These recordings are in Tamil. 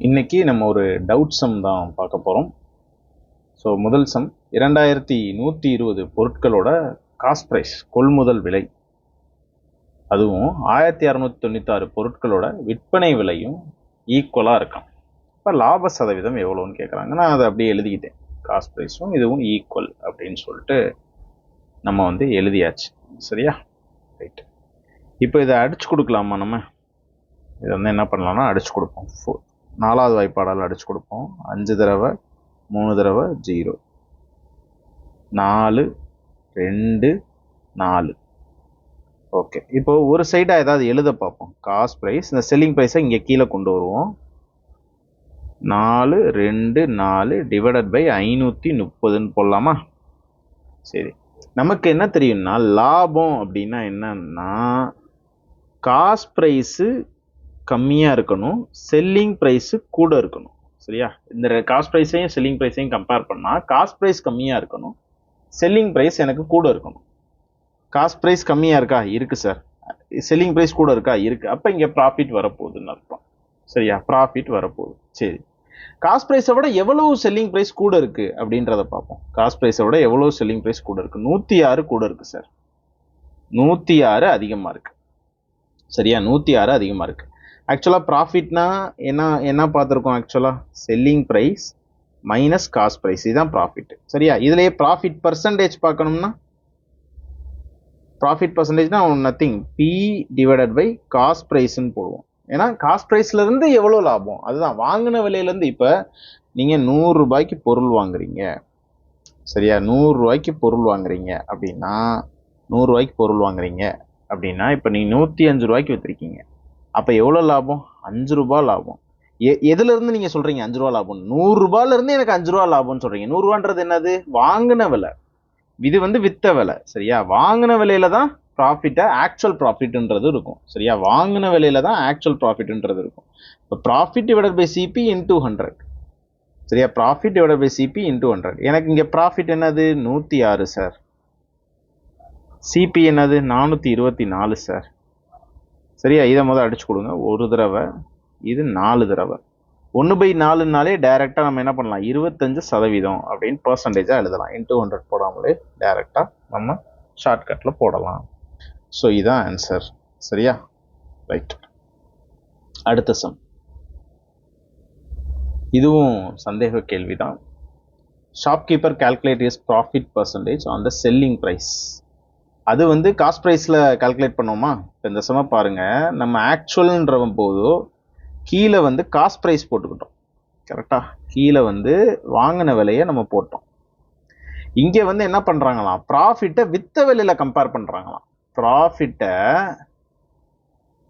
இன்னைக்கு நம்ம ஒரு டவுட் சம் தான் பார்க்க போகிறோம். ஸோ முதல் சம் 2120 பொருட்களோட காஸ்ட் ப்ரைஸ் கொள்முதல் விலை, அதுவும் 1696 பொருட்களோட விற்பனை விலையும் ஈக்குவலாக இருக்கான். இப்போ லாப சதவீதம் எவ்வளோன்னு கேட்குறாங்க. நான் அதை அப்படியே எழுதிக்கிட்டேன். காஸ்ட் ப்ரைஸும் இதுவும் ஈக்குவல் அப்படின்னு சொல்லிட்டு நம்ம எழுதியாச்சு. சரியா? ரைட். இப்போ இதை அடிச்சு கொடுக்கலாமா? நம்ம இதை என்ன பண்ணலாம்னா அடிச்சு கொடுப்போம். 4வது வாய்ப்பாடால் அடிச்சு கொடுப்போம். 5 தடவை 3 தடவை 0, 4 2 4. ஓகே, இப்போ ஒரு சைடாக ஏதாவது எழுத பார்ப்போம். காஸ்ட் ப்ரைஸ், இந்த செல்லிங் ப்ரைஸை இங்கே கீழே கொண்டு வருவோம். 4 2 4 டிவைடட் பை 530ன்னு போடலாமா? சரி, நமக்கு என்ன தெரியும்னா லாபம் அப்படின்னா என்னன்னா காஸ்ட் ப்ரைஸு கம்மியாக இருக்கணும், செல்லிங் ப்ரைஸு கூட இருக்கணும். சரியா? இந்த காஸ்ட் ப்ரைஸையும் செல்லிங் ப்ரைஸையும் கம்பேர் பண்ணால் காஸ்ட் ப்ரைஸ் கம்மியாக இருக்கணும், செல்லிங் ப்ரைஸ் எனக்கு கூட இருக்கணும். காஸ்ட் ப்ரைஸ் கம்மியாக இருக்கா? இருக்குது சார். செல்லிங் ப்ரைஸ் கூட இருக்கா? இருக்குது. அப்போ இங்கே ப்ராஃபிட் வரப்போகுதுன்னு அர்த்தம். சரியா? ப்ராஃபிட் வரப்போகுது. சரி, காஸ்ட் ப்ரைஸை விட எவ்வளவு செல்லிங் ப்ரைஸ் கூட இருக்குது அப்படின்றத பார்ப்போம். காஸ்ட் ப்ரைஸை விட எவ்வளவு செல்லிங் ப்ரைஸ் கூட இருக்குது? 106 கூட இருக்குது சார். 106 அதிகமாக இருக்குது. சரியா? 106 அதிகமாக இருக்குது. ஆக்சுவலாக ப்ராஃபிட்னா என்ன பார்த்துருக்கோம்? ஆக்சுவலாக selling price minus cost price, இதுதான் ப்ராஃபிட். சரியா? இதுலேயே ப்ராஃபிட் பர்சன்டேஜ் பார்க்கணும்னா ப்ராஃபிட் பர்சன்டேஜ்னா nothing, P divided by cost ப்ரைஸ்ன்னு போடுவோம். ஏன்னா காஸ்ட் ப்ரைஸ்லேருந்து எவ்வளோ லாபம், அதுதான் வாங்கின விலையிலேருந்து. இப்போ நீங்கள் 100 ரூபாய்க்கு பொருள் வாங்குறீங்க. சரியா? 100 ரூபாய்க்கு பொருள் வாங்குறீங்க அப்படின்னா 100 ரூபாய்க்கு பொருள் வாங்குறீங்க அப்படின்னா இப்போ நீங்கள் 105 ரூபாய்க்கு விற்றுருக்கீங்க. அப்போ எவ்வளோ லாபம்? 5 ரூபா லாபம். எதுலேருந்து நீங்கள் சொல்கிறீங்க 5 ரூபா லாபம்? 100 ரூபாயிலேருந்து எனக்கு 5 ரூபா லாபம்னு சொல்கிறீங்க. 100 ரூபான்றது என்னது? வாங்கின விலை. இது வித்த விலை. சரியா? வாங்கின விலையில தான் ப்ராஃபிட்டை ஆக்சுவல் ப்ராஃபிட்ன்றது இருக்கும். சரியா? வாங்கின விலையில தான் ஆக்சுவல் ப்ராஃபிட்ன்றது இருக்கும். இப்போ profit divided by CP into 100. சரியா? Profit divided by CP into 100. எனக்கு இங்கே ப்ராஃபிட் என்னது? 106 சார். சிபி என்னது? 424 சார். சரியா? இதை முதல் அடிச்சு கொடுங்க. ஒரு தடவை, இது 4 தடவை. 1/4னாலே டைரெக்டாக நம்ம என்ன பண்ணலாம்? 25% அப்படின்னு பர்சன்டேஜாக எழுதலாம். இன்டூ 100 போடாமலே டைரெக்டாக நம்ம ஷார்ட்கட்டில் போடலாம். ஸோ இதுதான் ஆன்சர். சரியா? ரைட். அடுத்த சம், இதுவும் சந்தேக கேள்வி தான். Shopkeeper calculate is profit percentage on the selling price. அது காஸ்ட் ப்ரைஸில் கால்குலேட் பண்ணுவோமா? இப்போ இந்த சம பாருங்கள், நம்ம ஆக்சுவல்ன்ற போது கீழே காஸ்ட் ப்ரைஸ் போட்டுக்கிட்டோம். கரெக்டாக? கீழே வாங்கின விலையை நம்ம போட்டோம். இங்கே என்ன பண்ணுறாங்களாம்? ப்ராஃபிட்டை வித்த விலையில் கம்பேர் பண்ணுறாங்களாம். ப்ராஃபிட்டை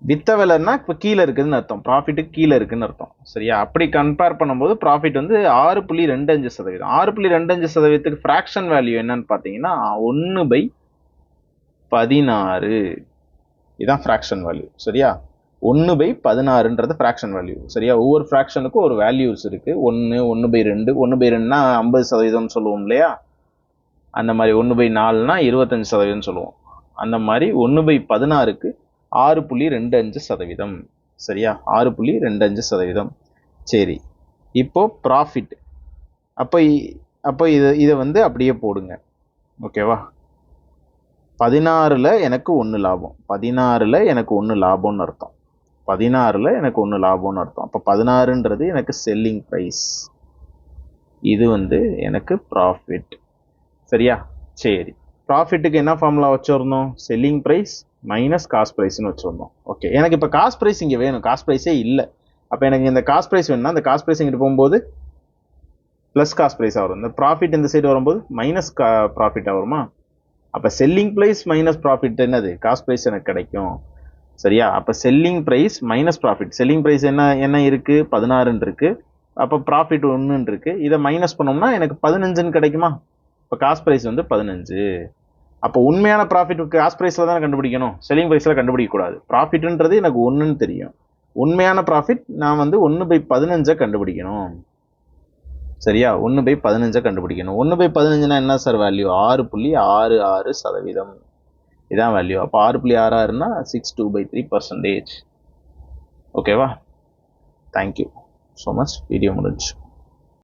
வித்த விலைன்னா இப்போ கீழே இருக்குதுன்னு அர்த்தம், ப்ராஃபிட்டுக்கு கீழே இருக்குதுன்னு அர்த்தம். சரியா? அப்படி கம்பேர் பண்ணும்போது ப்ராஃபிட் 6.25%. 6.25%க்கு ஃப்ராக்ஷன் வேல்யூ என்னன்னு பார்த்தீங்கன்னா 1/16. இதுதான் ஃப்ராக்ஷன் வேல்யூ. சரியா? 1/16ன்றது ஃப்ராக்ஷன் வேல்யூ. சரியா? ஒவ்வொரு ஃப்ராக்ஷனுக்கும் ஒரு வேல்யூஸ் இருக்குது. 1, 1/2, 1/2னா 50% சொல்லுவோம் இல்லையா? அந்த மாதிரி 1/4னா 25% சொல்லுவோம். அந்த மாதிரி 1/16க்கு 6.25%. சரியா? 6.25%. சரி, இப்போ ப்ராஃபிட், அப்போ இதை அப்படியே போடுங்க. ஓகேவா? 16ல் எனக்கு 1 லாபம், 16ல் எனக்கு 1 லாபம்னு அர்த்தம். 16ல் எனக்கு 1 லாபம்னு அர்த்தம். அப்போ 16ன்றது எனக்கு செல்லிங் ப்ரைஸ், இது எனக்கு ப்ராஃபிட். சரியா? சரி, ப்ராஃபிட்டுக்கு என்ன ஃபார்முலா வச்சுருந்தோம்? செல்லிங் ப்ரைஸ் மைனஸ் காஸ்ட் ப்ரைஸ்னு வச்சுருந்தோம். ஓகே, எனக்கு இப்போ காஸ்ட் ப்ரைஸ் இங்கே வேணும், காஸ்ட் ப்ரைஸே இல்லை. அப்போ எனக்கு இந்த காஸ்ட் ப்ரைஸ் வேணும்னா இந்த காஸ்ட் ப்ரைஸ் இங்கிட்டு போகும்போது ப்ளஸ் காஸ்ட் ப்ரைஸாக வரும். இந்த ப்ராஃபிட் இந்த சைடு வரும்போது மைனஸ் ப்ராஃபிட்டாக வருமா? அப்போ செல்லிங் ப்ரைஸ் மைனஸ் ப்ராஃபிட் என்னது? காஸ்ட் ப்ரைஸ் எனக்கு கிடைக்கும். சரியா? அப்போ selling price minus profit. Selling price என்ன இருக்குது? 16 இருக்குது. அப்போ ப்ராஃபிட் 1 இருக்குது. இதை மைனஸ் பண்ணோம்னா எனக்கு 15 கிடைக்குமா? இப்போ காஸ்ட் ப்ரைஸ் 15. அப்போ உண்மையான ப்ராஃபிட் காஸ்ட் ப்ரைஸில் தானே கண்டுபிடிக்கணும், செல்லிங் ப்ரைஸில் கண்டுபிடிக்கக்கூடாது. ப்ராஃபிட்ன்றது எனக்கு 1ன்னு தெரியும். உண்மையான ப்ராஃபிட் நான் 1/15 கண்டுபிடிக்கணும். சரியா? 1/15 கண்டுபிடிக்கணும். 1/15னா என்ன சார் வேல்யூ? 6.66%. இதான் வேல்யூ. அப்போ 6.66னா 62/3%. ஓகேவா? தேங்க்யூ. So much. வீடியோ முடிஞ்சு.